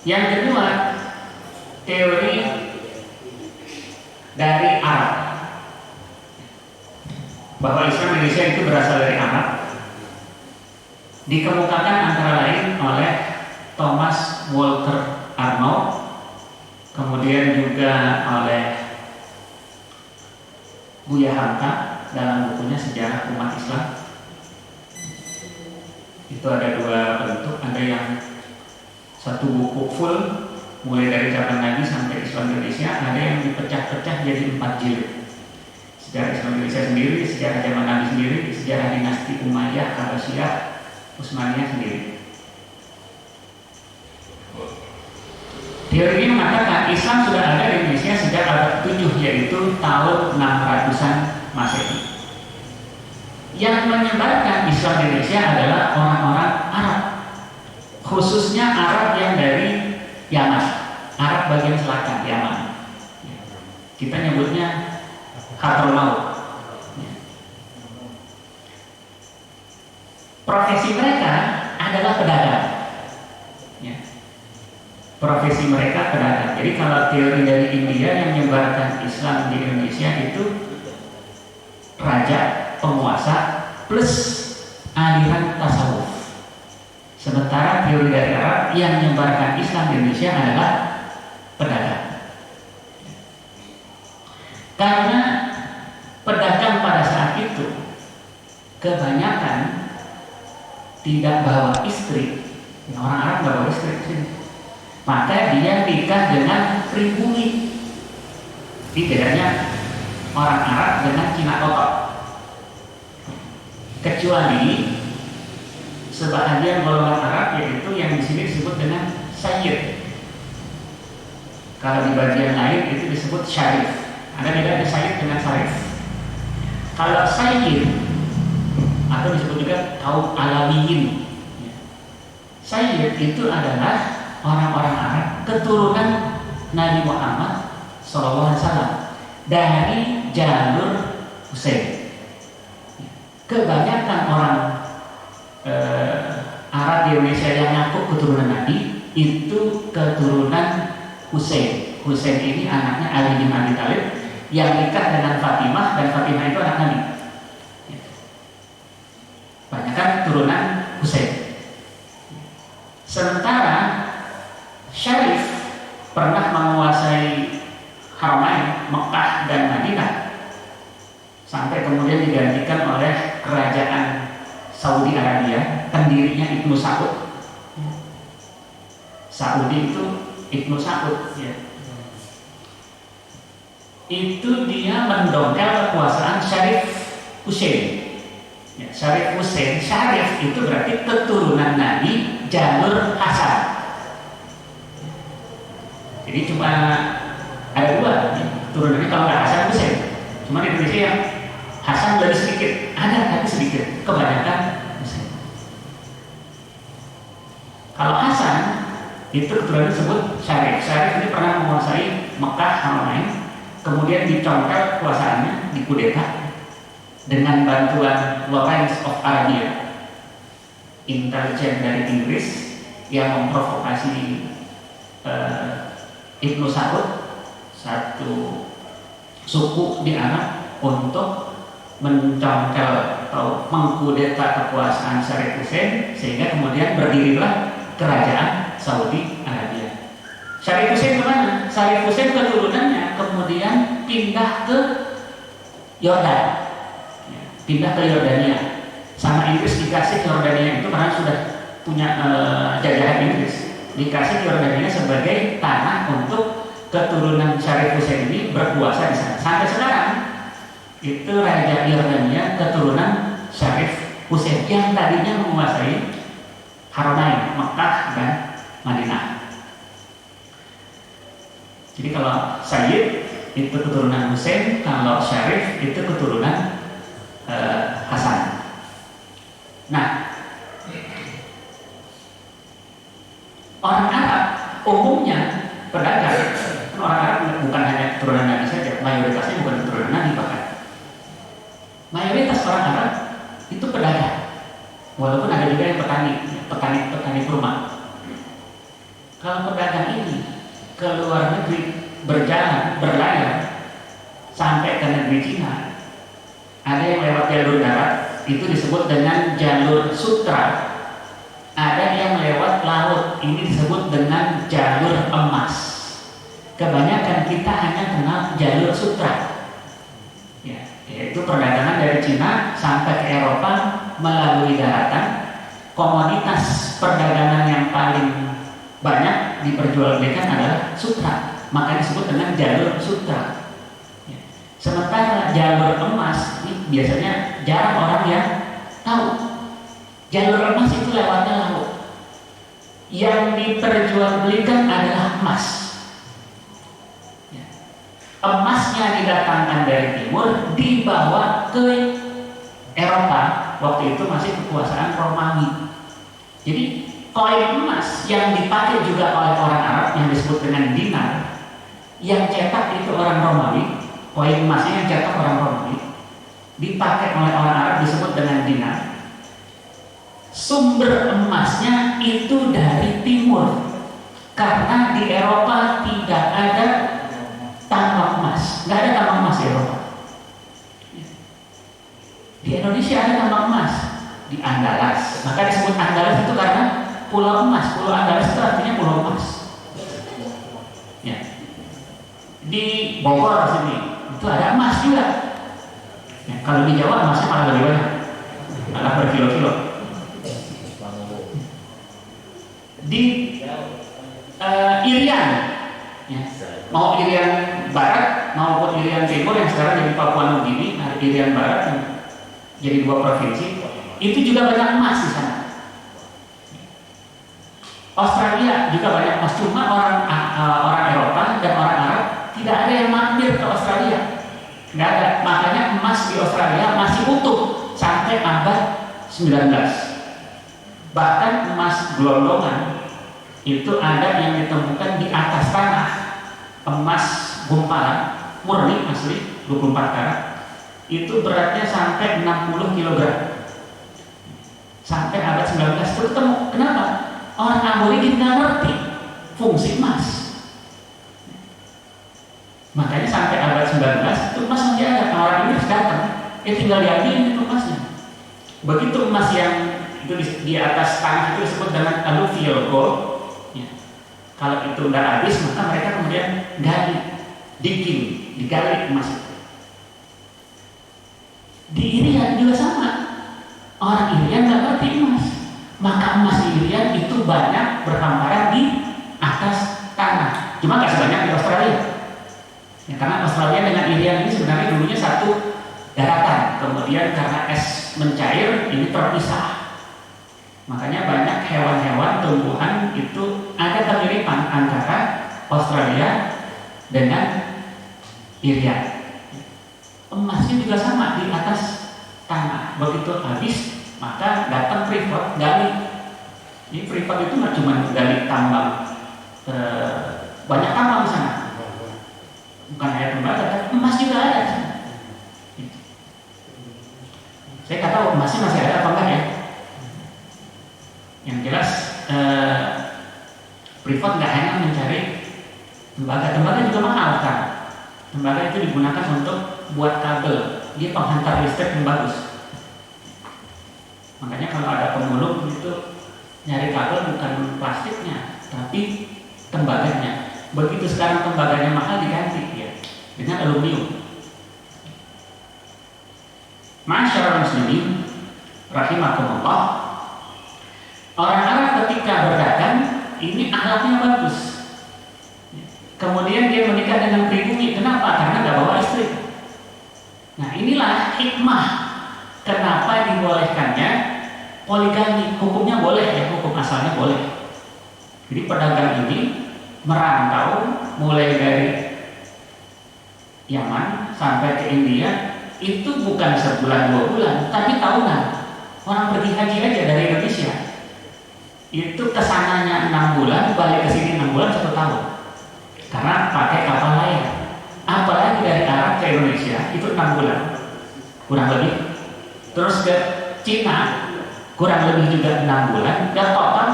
Yang kedua, teori dari Arab, bahwa Islam Indonesia itu berasal dari Arab, dikemukakan antara lain oleh Thomas Walter Arnold, kemudian juga oleh Buya Hamka dalam bukunya Sejarah Umat Islam. Itu ada dua bentuk, ada yang satu buku full mulai dari zaman Nabi sampai Islam Indonesia, ada yang dipecah-pecah jadi 4 jilid. Sejarah Islam Indonesia sendiri, sejarah zaman Nabi sendiri, sejarah dinasti Umayyah, Abbasiyah, Utsmaniyah sendiri. Teori ini mengatakan Islam sudah ada di Indonesia sejak abad 7, yaitu tahun 600-an Masehi. Yang menyebarkan Islam di Indonesia adalah orang-orang Arab, khususnya Arab yang dari Yaman, Arab bagian selatan Yaman. Kita nyebutnya Hadramaut. Profesi mereka adalah pedagang. Profesi mereka pedagang. Jadi kalau teori dari India yang menyebarkan Islam di Indonesia itu raja, penguasa plus aliran tasawuf. Sementara teori dari Arab yang menyebarkan Islam di Indonesia adalah pedagang. Karena pedagang pada saat itu kebanyakan tidak bawa istri. Orang Arab nggak bawa istri di sini. Maka dia nikah dengan pribumi. Ini bedanya orang Arab dengan Cina kotor. Kecuali sebahagian golongan Arab, yaitu yang di sini disebut dengan sayyid. Kalau di bagian lain itu disebut syarif. Ada bedanya sayyid dengan syarif. Kalau sayyid atau disebut juga kaum alawiyin. Sayyid itu adalah orang-orang Arab keturunan Nabi Muhammad SAW dari jalur Husain. Kebanyakan orang Arab di Indonesia yang ngaku keturunan Nabi itu keturunan Husain. Husain ini anaknya Ali bin Abi Thalib yang nikah dengan Fatimah, dan Fatimah itu anak Nabi. Banyakan keturunan Husain. Sementara Syarif pernah menguasai Haramain, Mekah dan Madinah, sampai kemudian digantikan oleh kerajaan Saudi Arabia, pendirinya Ibnu Saud. Saudi itu Ibnu Saud, ya. Itu dia mendongkel kekuasaan Syarif Husain. Ya, Syarif Husain, Syarif itu berarti keturunan Nabi jalur Hasan. Jadi cuma ada dua turunannya, kalau nggak Hasan Husain. Cuma di Indonesia yang Hasan lebih sedikit, ada tapi sedikit, kebanyakan Husain. Kalau Hasan itu keturunan disebut Syarif. Syarif ini pernah menguasai Mekah, Haramain, kemudian dicongkel kekuasaannya, dikudeta dengan bantuan Lawrence of Arabia, intelijen dari Inggris yang memprovokasi Ibnu Saud, satu suku di Arab, untuk mencongkel atau mengkudeta kekuasaan Syarif Husain, sehingga kemudian berdirilah kerajaan Saudi Arabia. Syarif Husain kemana? Syarif Husain keturunannya kemudian pindah ke Yordan, pindah ke Yordania. Sama Inggris dikasih Yordania itu karena sudah punya jajahan Inggris. Dikasih Yordania sebagai tanah untuk keturunan Syarif Husain ini berkuasa di sana. Sampai sekarang itu Raja Yordania keturunan Syarif Husain yang tadinya menguasai Haramain, Mekah dan Madinah. Jadi kalau Sayyid itu keturunan Husain, kalau Syarif itu keturunan Hasan. Nah, orang Arab umumnya pedagang. Orang Arab bukan hanya keturunan Nabi saja, mayoritasnya bukan keturunan Nabi bahkan. Mayoritas orang Arab itu pedagang, walaupun ada juga yang petani kurma. Kalau pedagang ini ke luar negeri berlayar sampai ke negeri Cina, ada yang lewat jalur darat, itu disebut dengan jalur sutra. Ada yang lewat laut, ini disebut dengan jalur emas. Kebanyakan kita hanya kenal jalur sutra, yaitu perdagangan dari Cina sampai ke Eropa melalui daratan. Komoditas perdagangan yang paling banyak diperjualbelikan adalah sutra, maka disebut dengan jalur sutra. Sementara jalur emas ini biasanya jarang orang yang tahu. Jalur emas itu lewatnya laut. Yang diperjualbelikan adalah emas. Emasnya didatangkan dari timur, dibawa ke Eropa. Waktu itu masih kekuasaan Romawi. Jadi koin emas yang dipakai juga oleh orang Arab yang disebut dengan dinar, yang cetak itu orang Romawi. Koin emasnya yang cetak orang Romawi, dipakai oleh orang Arab disebut dengan dinar. Sumber emasnya itu dari timur, karena di Eropa tidak ada tambang emas, nggak ada tambang emas di Eropa. Di Indonesia ada tambang emas di Andalas, maka disebut Andalas itu karena pulau emas. Pulau Andalas itu artinya pulau emas. Ya. Di Bogor sini itu ada emas juga. Ya, kalau di Jawa emasnya malah lebih banyak, malah berkilo-kilo. Di Irian, ya, mau Irian Barat maupun Irian Timur yang sekarang jadi Papua Nugini, nah Irian Barat yang jadi 2 provinsi, itu juga banyak emas di sana. Australia juga banyak emas, cuma orang Eropa dan orang Arab tidak ada yang mampir ke Australia, nggak ada. Makanya emas di Australia masih utuh sampai abad 19. Bahkan emas gelondongan itu ada yang ditemukan di atas tanah, emas gumpalan murni asli 24 karat, itu beratnya sampai 60 kg. Sampai abad 19 itu ketemu. Kenapa? Orang aborigin nggak ngerti fungsi emas. Makanya sampai abad 19 itu emas masih ada. Orang Inggris datang, tinggal diambil itu emasnya. Begitu emas yang itu di atas tanah itu disebut dengan alluvial gold. Ya. Kalau itu udah habis, maka mereka kemudian digali emas itu. Di Irian juga sama. Orang Irian nggak ngerti emas, maka emas di Irian itu banyak berhamparan di atas tanah. Cuma nggak sebanyak di Australia. Ya, karena Australia dengan Irian ini sebenarnya dulunya satu daratan, kemudian karena es mencair ini terpisah. Makanya banyak hewan-hewan, tumbuhan itu ada kemiripan antara Australia dengan Irian. Emasnya juga sama di atas tanah. Begitu habis, maka datang Freeport gali. Ini Freeport itu nggak cuma gali tambang, banyak tambang di sana. Bukan hanya tembaga, tapi emas juga ada. Saya nggak tahu emasnya masih ada apa enggak ya. Yang jelas Freeport nggak hanya mencari tembaga juga mahal kan. Tembaga itu digunakan untuk buat kabel, dia penghantar listrik yang bagus. Makanya kalau ada pemulung itu nyari kabel bukan plastiknya, tapi tembaganya. Begitu sekarang tembaganya mahal diganti ya dengan aluminium. Masyarakat muslimin rahimakumullah, orang Arab ketika berdagang ini akhlaknya bagus. Kemudian dia menikah dengan pribumi. Kenapa? Karena gak bawa istri. Nah inilah hikmah kenapa dibolehkannya poligami. Hukumnya boleh ya, hukum asalnya boleh. Jadi pedagang ini merantau mulai dari Yaman sampai ke India itu bukan sebulan 2 bulan, tapi tahunan. Orang pergi haji aja dari Indonesia itu kesananya 6 bulan, balik ke sini 6 bulan, 1 tahun. Karena pakai kapal layar. Apalagi dari Arab ke Indonesia itu 6 bulan kurang lebih. Terus ke Cina kurang lebih juga 6 bulan, dan total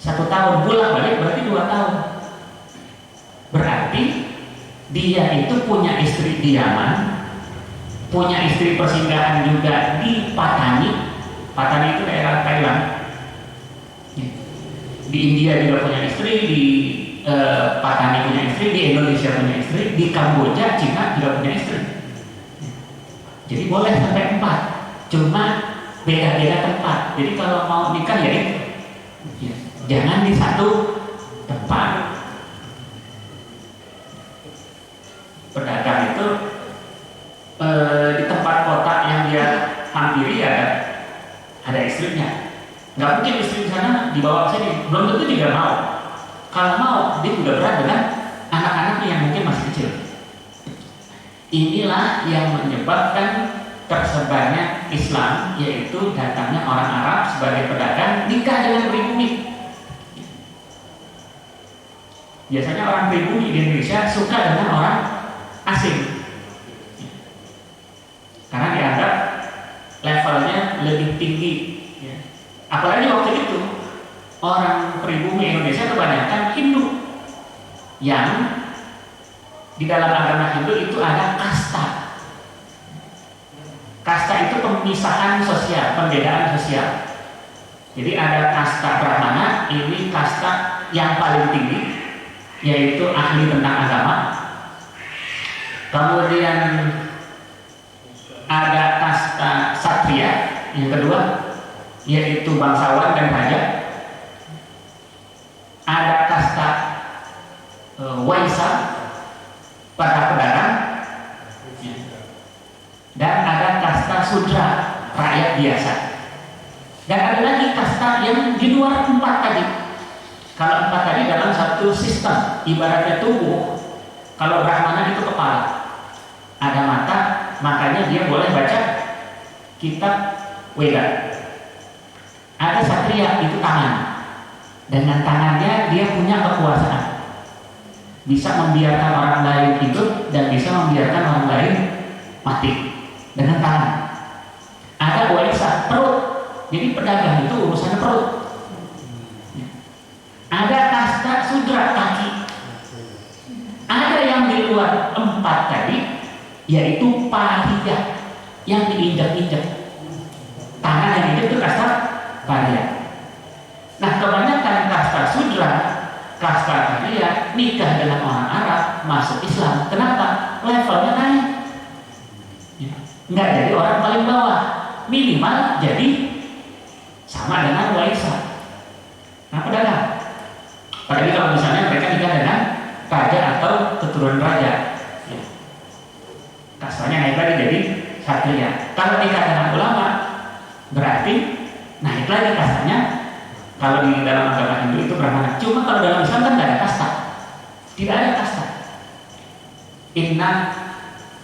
1 tahun, bolak-balik berarti 2 tahun. Berarti dia itu punya istri di Yaman, punya istri persinggahan juga di Patani. Patani itu daerah Thailand. Di India juga punya istri, di Patani punya istri, di Indonesia punya istri, di Kamboja, Cina juga punya istri. Jadi boleh sampai 4, cuma beda-beda tempat. Jadi kalau mau nikah ya itu, ya, jangan di satu tempat. Pedagang itu di tempat kota yang dia hampiri ada istrinya. Nggak mungkin istri di sana dibawa ke sini, belum tentu juga mau. Kalau mau, dia juga berat dengan anak-anaknya yang mungkin masih kecil. Inilah yang menyebabkan tersebarnya Islam, yaitu datangnya orang Arab sebagai pedagang nikah dengan pribumi. Biasanya orang pribumi di Indonesia suka dengan orang asing karena dianggap levelnya lebih tinggi. Apalagi waktu itu orang pribumi Indonesia kebanyakan Hindu, yang di dalam agama Hindu itu ada kasta. Kasta itu pemisahan sosial, pembedaan sosial. Jadi ada kasta Brahmana, ini kasta yang paling tinggi, yaitu ahli tentang agama. Kemudian ada kasta Satria, yang kedua, yaitu bangsawan dan raja. Ada kasta Waisa, para pedagang, dan ada kasta Sudra, rakyat biasa. Dan ada lagi kasta yang di luar 4 tadi. Kalau 4 tadi dalam satu sistem, ibaratnya tubuh. Kalau Brahmana itu kepala, ada mata, makanya dia boleh baca kitab Weda. Ada Satria, itu tangan. Dengan tangannya dia punya kekuasaan, bisa membiarkan orang lain hidup dan bisa membiarkan orang lain mati dengan tangan. Ada Waisa, perut. Jadi pedagang itu urusannya perut. Ada kasta Sudra, kaki. Ada yang di luar 4 tadi, yaitu Pahiyah, yang diinjak-injak. Tangan yang injak itu kasta Pahiyah. Nah, kebanyakan kasta Sudra, kasta Pahiyah nikah dengan orang Arab, masuk Islam. Kenapa? Levelnya naik. Nggak jadi orang paling bawah, minimal jadi sama dengan Waisa. Nah, pedagang. Apalagi kalau misalnya mereka nikah dengan raja atau keturunan raja, ya, kastanya naik lagi jadi Satria. Kalau nikah dengan ulama, berarti naik lagi kastanya. Kalau di dalam agama Hindu itu Brahmana. Cuma kalau dalam Islam kan tidak ada kasta, tidak ada kasta. Inna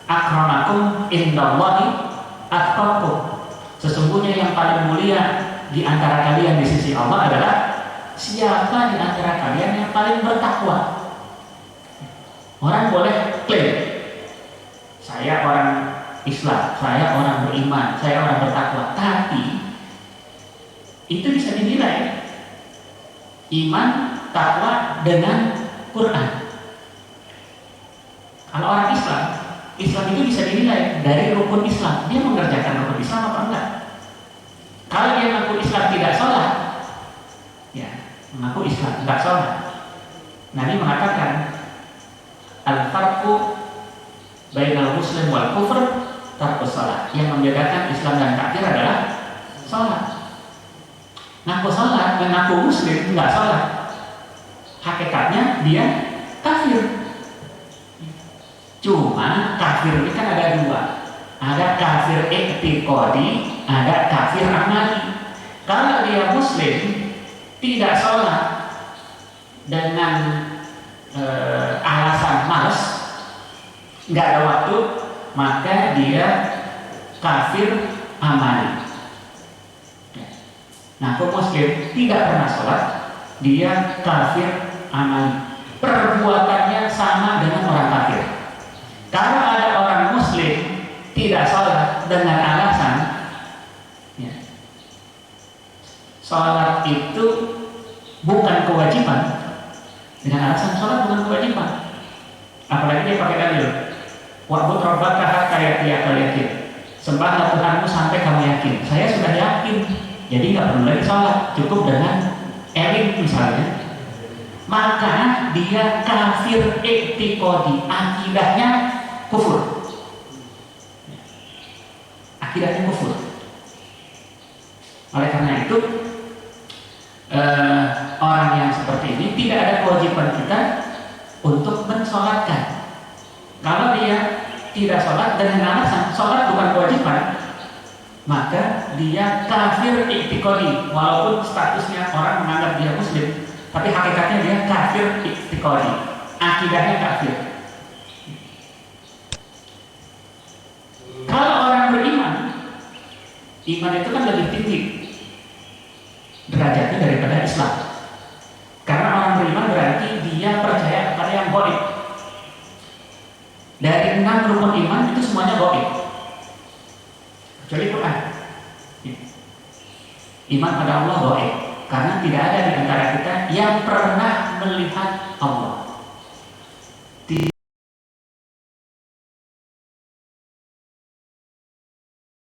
akramakum indallahi atqakum. Sesungguhnya yang paling mulia di antara kalian di sisi Allah adalah siapa di antara kalian yang paling bertakwa. Orang boleh klaim, saya orang Islam, saya orang beriman, saya orang bertakwa, tapi itu bisa dinilai iman, takwa dengan Quran. Kalau orang Islam itu bisa dinilai dari rukun Islam, dia mengerjakan rukun Islam apa enggak. Kalau dia mengaku Islam tidak sholat, ya mengaku Islam tidak sholat. Nabi mengatakan al-farqu bainal muslim wal kufr tarkus sholat. Yang membedakan Islam dan kafir adalah sholat. Ngaku sholat, mengaku muslim nggak sholat, hakikatnya dia kafir. Cuma kafir ini kan ada 2, ada kafir i'tiqadi, ada kafir amali. Kalau dia muslim tidak sholat dengan alasan malas, nggak ada waktu, maka dia kafir amali. Nah, kalau muslim tidak pernah sholat, dia kafir amali. Perbuatannya sama dengan orang kafir. Kalau ada orang muslim tidak sholat dengan alasan, ya, sholat itu bukan kewajiban, dengan alasan sholat bukan kewajiban, apalagi dia pakai dalil wa'bud rabbaka hatta ya'tiyakal yaqin, sembahlah Tuhanmu sampai kamu yakin. Saya sudah yakin, jadi nggak perlu lagi sholat, cukup dengan eling misalnya. Maka dia kafir i'tiqadi, akidahnya kufur, akidahnya kufur. Oleh karena itu orang yang seperti ini tidak ada kewajiban kita untuk mensolatkan. Kalau dia tidak sholat dengan alasan sholat bukan kewajiban, maka dia kafir i'tiqadi, walaupun statusnya orang menganggap dia muslim, tapi hakikatnya dia kafir i'tiqadi, akidahnya kafir. Kalau orang beriman, iman itu kan lebih tinggi derajatnya daripada Islam. Karena orang beriman berarti dia percaya kepada yang gaib. Dari 6 rukun iman itu semuanya gaib, kecuali Quran. Iman pada Allah gaib, karena tidak ada di antara kita yang pernah melihat